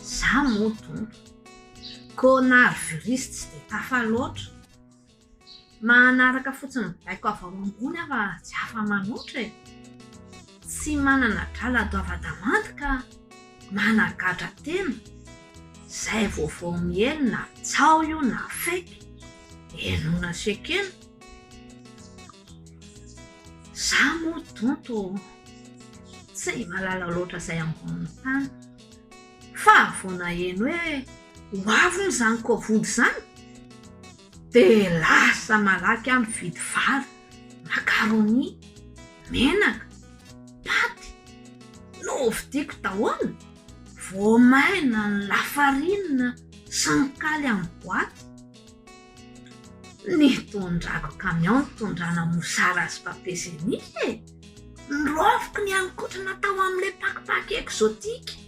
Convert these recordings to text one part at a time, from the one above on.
Za motonto ko nary virusy tsy de tafa loatra. Manaraka fotsiny baiko avy ao ambony afa tsy afa manoatra e. Tsy manana drala doava-damandy ka managadra tena. Zay vaovao miely na tsao io na faiky. Enona sekena. Za motonto tsy malala loatra zay ambony tany. Fa vao naheno hoe ho avy zany Covid zany de lasa malaky aho mividy vary, macaroni, menaka, paty, novidiako daholo. Voamaina, ny lafarinina sy ny kaly amin'ny boaty. Nitondrako camion nitondrana mosara sy papezenisa e. Niroviko ny hanikotrana tao amin'ilay pakipaky exotique.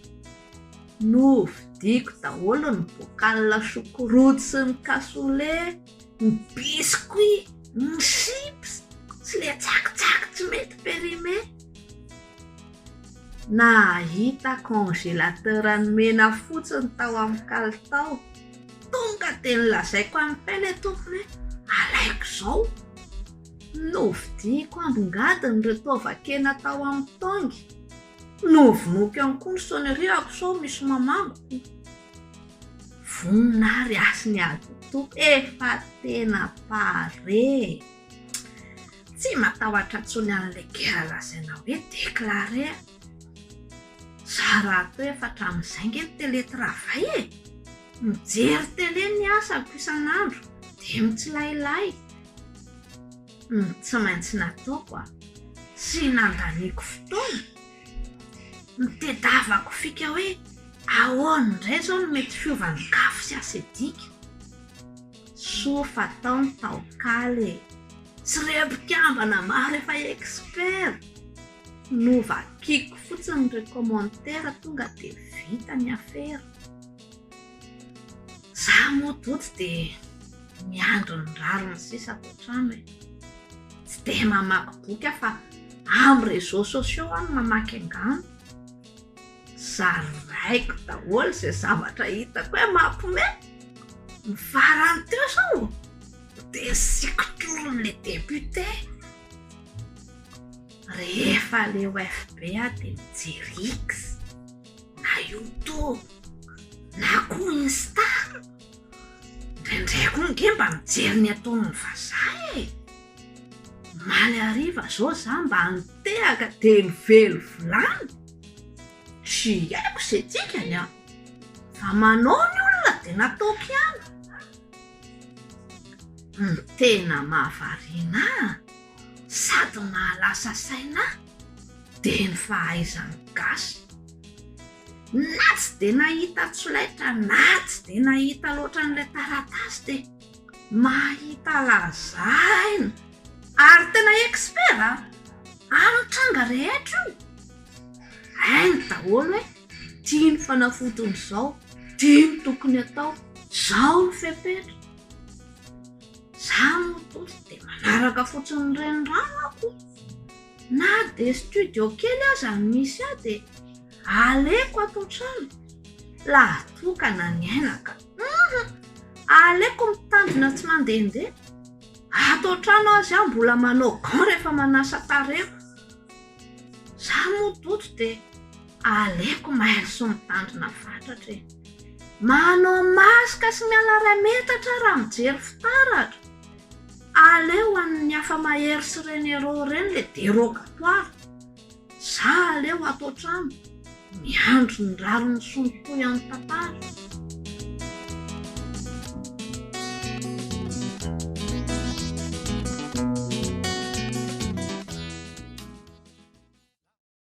Novidiako daholo ny bocal choucroute sy ny cassoulet, ny biscuit, ny chips sy le tsakitsaky tsy mety périmé. Nahita congélateur ny mena fotsiny tao amin'ny kalitao. Tonga de nilazaiko amin'ny pelle tompony hoe alaiko zao. Novidiako ambongadiny retovan-kena tao amin'ny tongy. Novonoiko ihany koa ny sonnerie sao misy mamangoko. Voninahary asiny adotoko efa tena pare. Tsy matahotra intsony an'ilay guerre lazaina hoe déclaré. Za raha teo efa hatramin'izay nge ny télétravail e. Mijery télé ny asako isan'andro de mitsilailay. Tsy maintsy nataoko sy nandaniako fotoana. Nitedavako fika hoe ahoana indray zao no mety fiovan'ny kafo sy asedika. Soa fataony taokaly e. Tsy repikambana maro efa expert. Novakiko fotsiny ny recommandeur tonga de vita ny affaire. Za mototo de miandro ny rariny sisa ato trano e. Tsy de mamaky boky fa amin'ny réseaux sociaux any mamaky angano. Zaraiko daholo zay zavatra hitako hoe mampihomehy. Ny farany teo zao de sikotroron'le député. Rehefa le OFB de mijery X na YouTube na koa Insta. Ndraindray koa nge mba mijery ny ataon'ny vazaha e. Maly hariva zao za mba nitehaka de nivelo vilany. Tsy haiko se tikany a. Fa manao ny olona de nataoko ihany. Ny tena mahavariana sady nahalasa saina de ny fahaizany gasy. Na tsy de nahita tsolaitra na tsy de nahita loatra n'ilay taratasy de mahita lazaina. Ary tena expert a. Anitranga rehetra io. Hainy daholo hoe tia ny fanafotony zao, tia ny tokony atao, zao ny fepetra. Za mototo de manaraka fotsiny ny renirano ako. Na de studio kely aza ny misy aho de aleko ato trano. La tokana ny ainaka. Aleko mitandrina tsy mandehandeha. Ato trano azy aho mbola manao gant rehefa manasa tareko. Za mototo de aleko mahery sy mitandrina fatratra e. Manao masika sy miala ray metatra raha mijery fitaratra. Aleo amin'ny hafa mahery sy renero reny le dérogatoire. Za aleo ato trano miandro ny rariny sy ny toy amin'ny tantara.